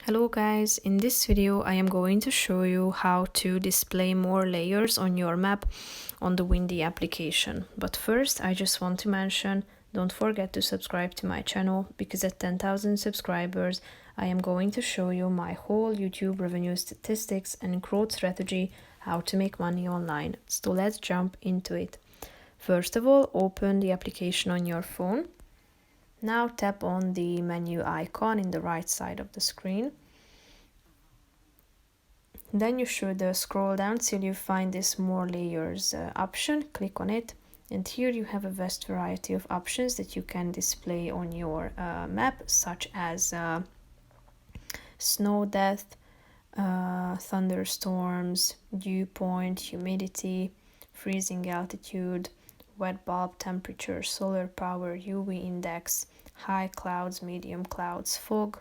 Hello guys, in this video I am going to show you how to display more layers on your map on the Windy application. But first I just want to mention, don't forget to subscribe to my channel, because at 10,000 subscribers I am going to show you my whole YouTube revenue statistics and growth strategy, how to make money online. So let's jump into it. First of all, open the application on your phone. Now tap on the menu icon in the right side of the screen. Then you should scroll down till you find this more layers option. Click on it, and here you have a vast variety of options that you can display on your map, such as snow depth, thunderstorms, dew point, humidity, freezing altitude, wet bulb temperature, solar power, UV index, high clouds, medium clouds, fog,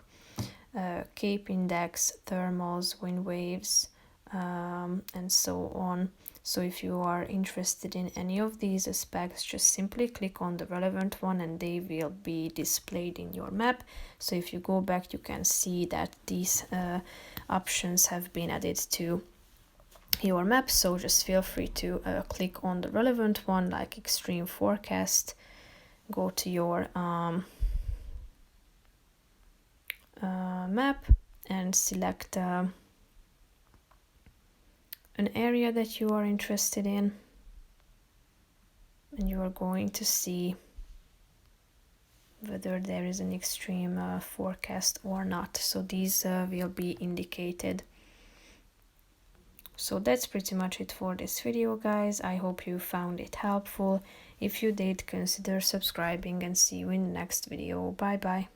CAPE index, thermals, wind waves, and so on. So if you are interested in any of these specs, just simply click on the relevant one and they will be displayed in your map. So if you go back, you can see that these options have been added to your map. So just feel free to click on the relevant one, like extreme forecast. Go to your map and select an area that you are interested in, and you are going to see whether there is an extreme forecast or not. So these will be indicated. So that's pretty much it for this video, guys. I hope you found it helpful. If you did, consider subscribing, and see you in the next video. Bye bye.